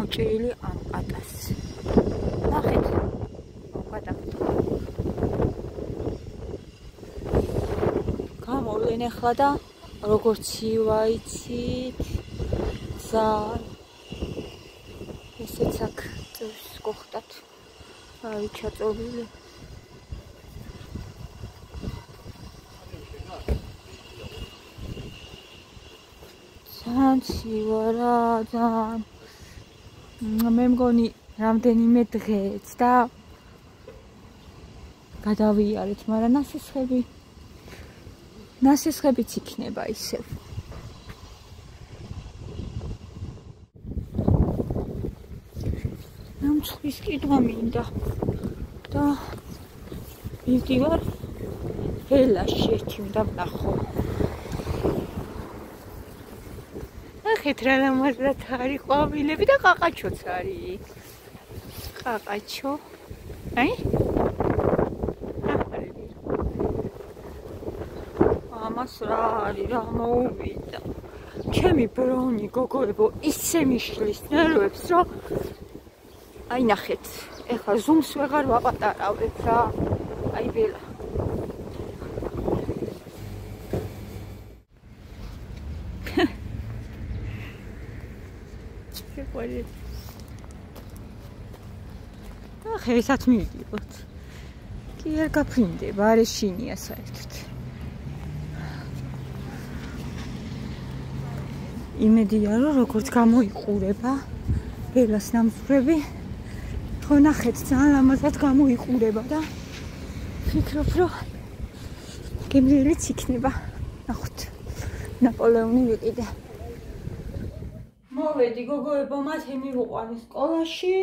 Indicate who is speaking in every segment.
Speaker 1: გამოჭრილი ამ პატას. ნახეთ. გამოვლენ ახლა და როგორც ივაიცით ზარ ესეც აქ წევს გოხდათ აი ჩაწოლილი ძალიან ცივარა ძალიან მე მგონი რამდენიმე დღეც და გადავიარეთ მაგრამ ნასესხებიც იქნება ისევ. ამწყვის კიდვა მინდა და მივდივარ ველაში ერთი უნდა ვნახო. ნახეთ რა ლამაზად არის ყვავილები და ყაყაჩოც არის. ყაყაჩო. აი ამას რა არის რა მოუვიდა ჩემი ბრონი გოგოებო ისე მიშლის ნერვებს რომ აი ნახეთ ეხლა ზუმს ვეღარ ვაპატარავებ რა აი ბელა შეყვარეთ ახლა ესაც მივიდიოთ კი არ გაფრინდება არ ეშინია საერთოდ იმედია რომ როგორც გამოიყურება ბელას ნამსხვრები ხო ნახეთ ძალიან ლამაზად გამოიყურება და ფიქრობ რომ გემრიელიც იქნება ნახოთ ნაპოლეონი ვიყიდე მოვედი გოგოებო მათე მივუყვანი სკოლაში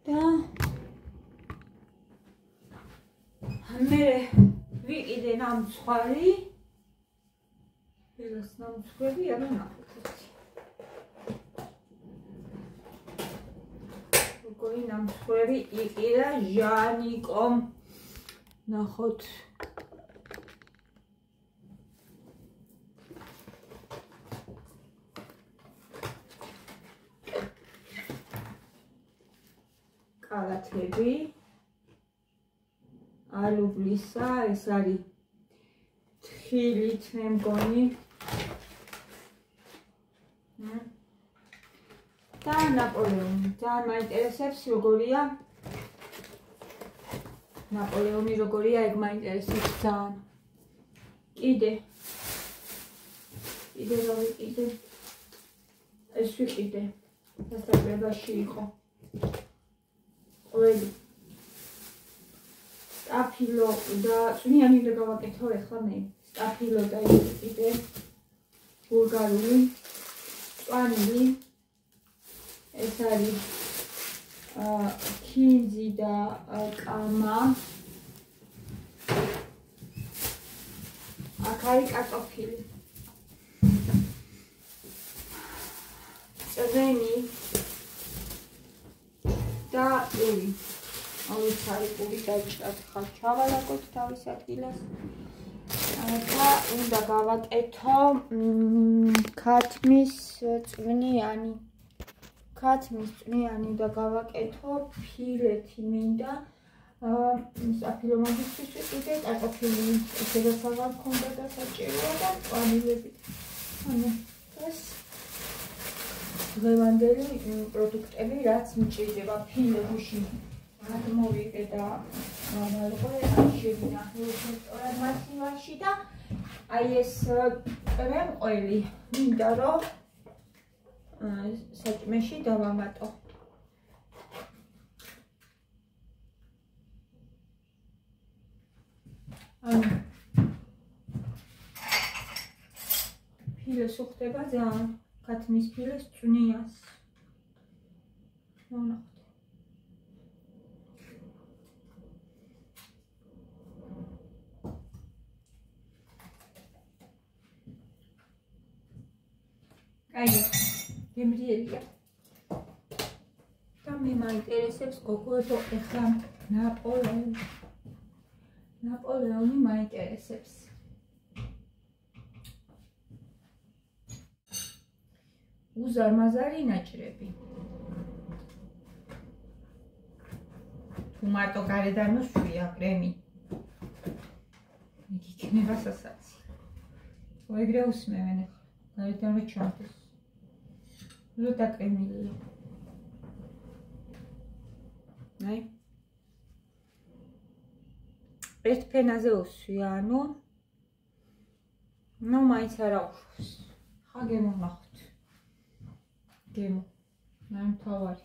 Speaker 1: და მე ვიყიდე ნამსხვრები ბელას ნამსხვრები არა ნახოთ როგორი ნამსხვრები იყიდა ჟანიკომ ნახოთ კალათები ალუბლისა ეს არის თხილით მე მგონი და ნაპოლეონი ძალიან მაინტერესებს როგორია ნაპოლეონი როგორია ეგ მაინტერესებს ძალიან კიდე რა ვიყიდე ეს ვიყიდე დასაკლებაში იყო ყველი სტაფილო და წვნიანი უნდა გავაკეთო ეხლა მე სტაფილო და იყიდე ბულგარული სპანელი ეს არის კინზი და კამა აქ არის კარტოფილი წვენი და პური ამის არის პური დაჭრათ ხალ ჩავალაგოთ თავის ადგილას და უნდა გავაკეთო ქათმის წვნიანი უნდა გავაკეთო ფილეთი მინდა საფილო მაგისთვის ვიყიდე კარტოფილი ესეც აღარ მქონდა და საჭიროა და ყვავილები ანუ ეს დღევანდელი პროდუქტები რაც მჭირდება ფილე გუში არ მოვიყე და მოვიყე შევინახე რესტორან მასივაში და აი ეს კრემყველი მინდა რომ საჭმეში დავამატო ანუ ფილეს უხდება ძალიან ქათმის ფილეს წვნიანს მონახოთ აი გემრიელია და მე მაინტერესებს გოგოებო ეხლა ნაპოლეონი მაინტერესებს უზარმაზარი ნაჭრები. თუ მარტო გარედან მოსვია კრემი, იქ იქნება სასაცი. თუ ეგრე უსმევენ ახლა, გარედან რო ჩამდეს. რო დაკრემილია. აი. ერთ ფენაზე უსვია, ანუ მაინც არა უშვს. ხა გემონახოთ. გემო. აი მთავარი.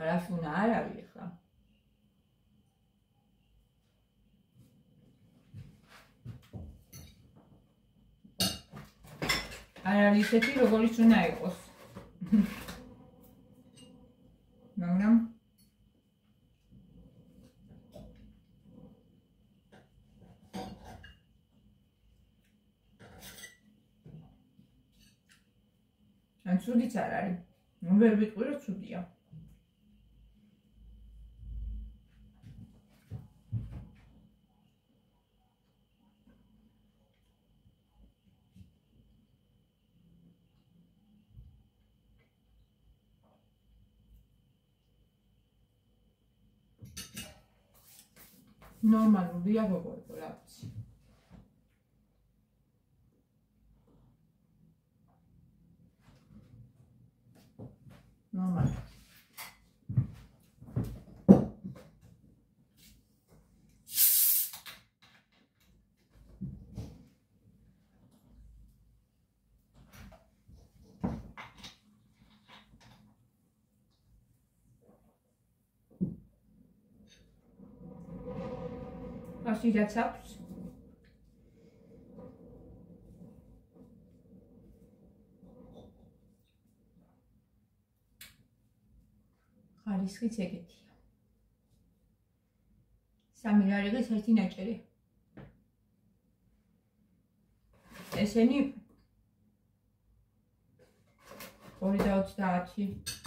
Speaker 1: ხარაშუნა არ არის ხა. არ არის ისეთი, როგორც უნდა იყოს. მაგრამ ან ცუდიც არ არის. ვერ ვიტყვი რომ ცუდია. ნორმალურია გოგოებო, რა ვიცი. ნორმალი. ასიდაც აქვს. ხარისხიც ეგეთია. 3 რარიღის 1 ნაჭერი. ესენი 2.30.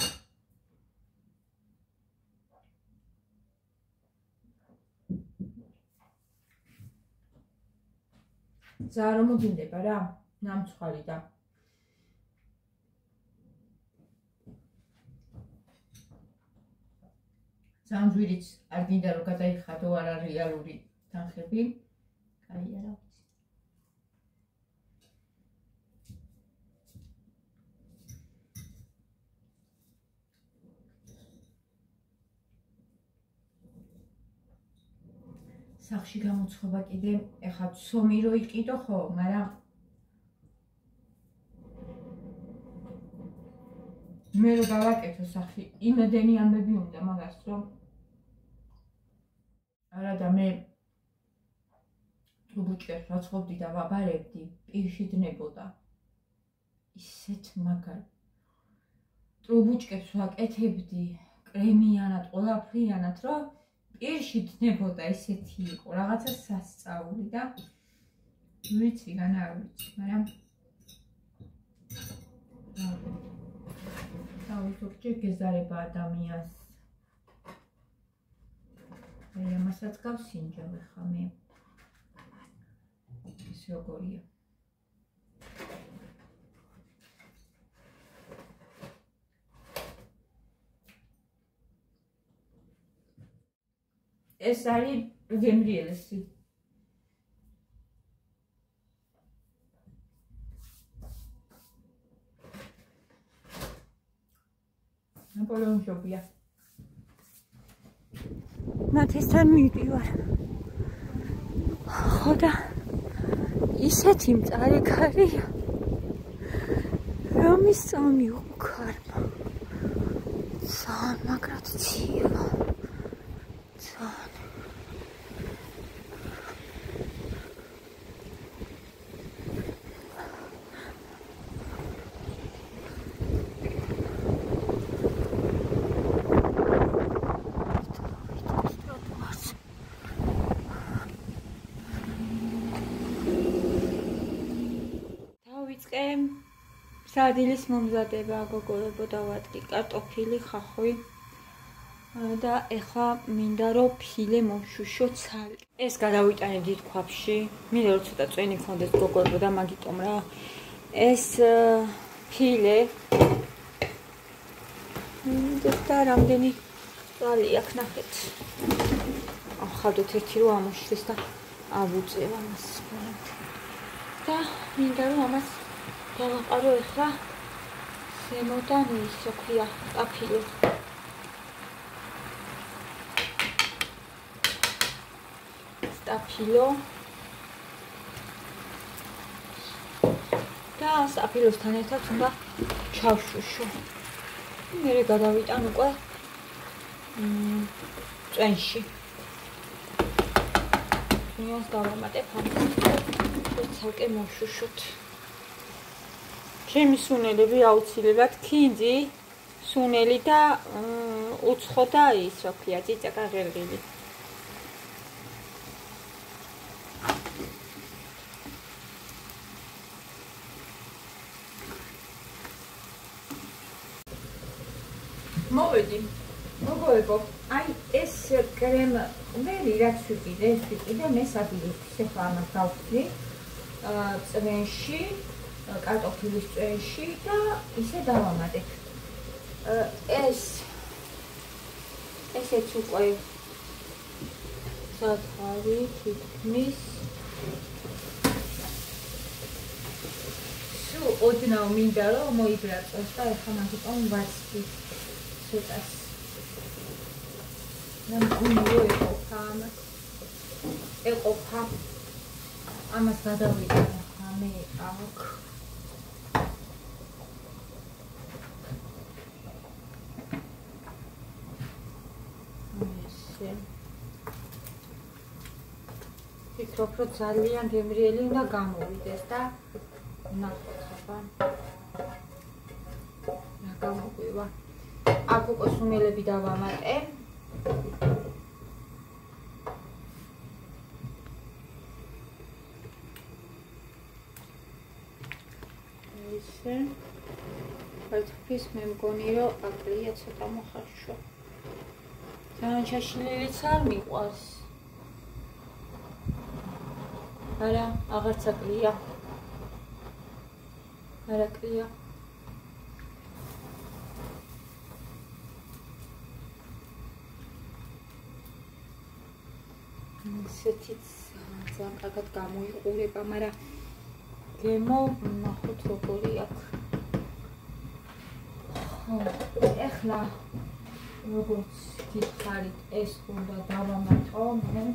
Speaker 1: ზა რომ მოგინდება რა, ნამცხვარი და ზამძვირიც არ გინდა რომ გადაიხადო არა რეალური თანხები. კაია რა ვიცი. სახში გამოცხობა კიდე ეხლა ცომი რო იყიდო ხო, მაგრამ მე რო გავაკეთო სახში, იმედენი ამბები უნდა მაგას რომ არა და მე ტრუბუჭკებს ვაცხობდი და ვაბარებდი, პირში დნებოდა. ისეთ მაგარ ტრუბუჭკებს ვაკეთებდი, კრემიანად, ყველაფრიანად, რომ პირში დნებოდა, ისეთი იყო, რაღაცა სასწაული და ვიცი, განა არ ვიცი, მაგრამ თავისუფლად გეზარება ადამიანს. აი ამასაც გავსინჯავ ხა მე. ის როგორია? ეს არის გემრიელესი. ნაპოლეონ შობია. ნათესთან მივდივარ. ხო და ისეთი მწარე ქარია, რომ ის წამიუქარმა. ძალიან მაგრად ცივა. ძალიან. სადილის მომზადება გოგოებო დავადგი კარტოფილი, ხახვი და ეხლა მინდა რომ ფილე მომშუშო ცალი. ეს გადავიტანე დიდ ქვაფში. მინდა რომ ცოტა წვენი ქონდეს გოგოებო და მაგიტომ რა ეს ფილე და რამდენი წალი აქ ნახეთ. ახალდეთ ერთი რომ ამოშლის და ავუწევ ამას. და მინდა რომ ამას დავაყარო ეხლა ზემოდან ის ოქია აფილო. სტაფილო და სტაფილოსთან ერთად უნდა ჩავშუშო. მერე გადავიტან უკვე წვენში. წვენს დავამატებ ამას. ცალკე მოვშუშოთ. ჩემი სუნელები აუცილებლად ქინძი, სუნელი და უცხო და ის რა ქვია წიწაკა ღერღილი. მოვედი. მოგოებო. აი ეს კრემ ყველი რაც ვიყიდე, ეს ვიყიდე მე სადილისთვის. ეხლა ამას გავხდი წვენში, კარტოფილის წვენში და ისე დავამატებ. ესეც უკვე სათავი თითქმის სულ ოდნავ მინდა რომ მოიბრაწოს და ეხლა მაგიტომ ვაცდი ცოტას. და მგონიო ეყოფა ამას გადავიტანე მე აქ. ვფიქრობ რომ ძალიან გემრიელი უნდა გამოვიდეს და ნახოთ აბა რა გამოგვივა. აქ უკვე სუნელები დავამატე. ისე ერთხის მე მგონი რომ აკლია ცოტა მოხარშვა. ძალიან ჩაშლილიც არ მიყვარს. არა, აღარც აკლია. არ აკლია. ისეთიც ძალიან კარგად გამოიყურება, მაგრამ გემო ნახოთ როგორი აქვს. ეხლა როგორც გითხარით ეს უნდა დავამატო მე.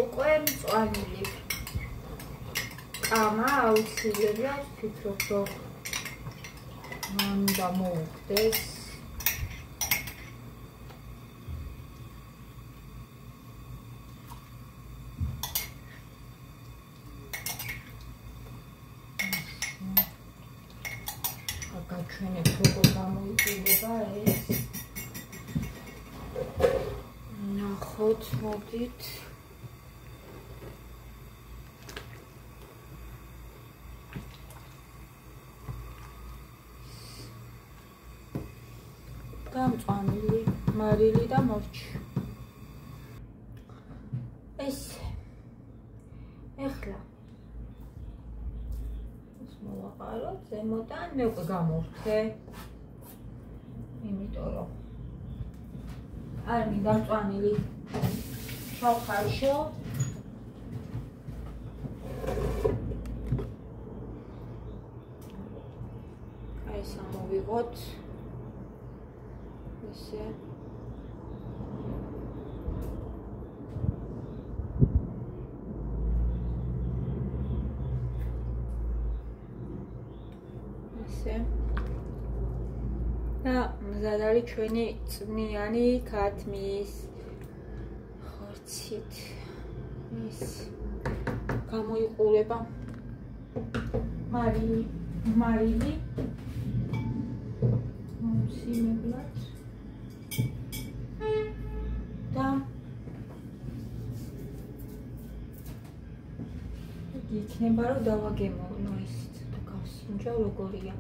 Speaker 1: უკვე მწვანილი კამა აუცილებლად ვფიქრობ რომ უნდა მოუხდეს. გაჩვენებ როგორ გამოიყურება ეს. ნახოთ მოდით. გამწვანილი, მარილი და მორჩი. ეს ეხლა ეს მოვაყაროთ ზემოდან, მე უკვე გამოვხდე. იმიტომ რომ არ მინდა მწვანილი ჩავხარშო. აი ეს ამოვიღოთ. ისე მზად არის ჩვენი წვნიანი ქათმის ხორცით. ის გამოიყურება მარილი სიმებლად და იქნება რომ დავაგემოვნო ის ცოტა გავსინჯო როგორია.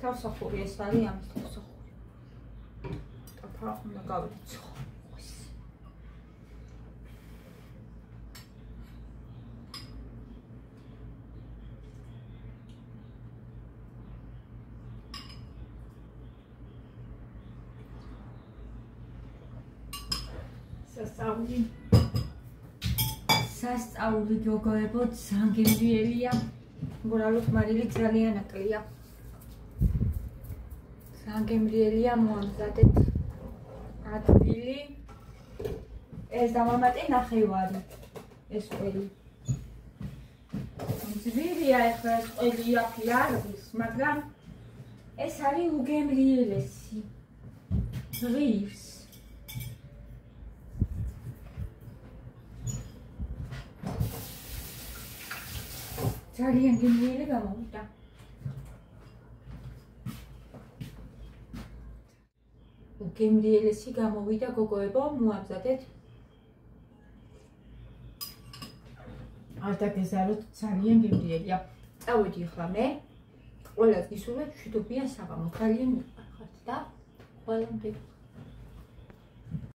Speaker 1: თავსახური ეს არის ამის თავსახური. ტაფა უნდა გავიწყო. სასწაული გოგოებო ზანგემრიელია. მორალოთ მარილი ძალიან აკლია. ზანგემრიელია მოამზადეთ ადვილი. ეს დამამატე ნახევარი. ეს ყველი. ძვირია ახლა ეს ყველი აქ არის, მაგრამ ეს არის უგემრიელესი. ღირს. ძალიან გემრიელი გამოვიდა. უგემრიელესი გამოვიდა გოგოებო, მოამზადეთ. არ დაგეზაროთ, ძალიან გემრიელია. წავედი ახლა მე. ყველას გისურვებ მშვიდობიან საღამოს. ძალიან მიყვარხართ და ყველამდე.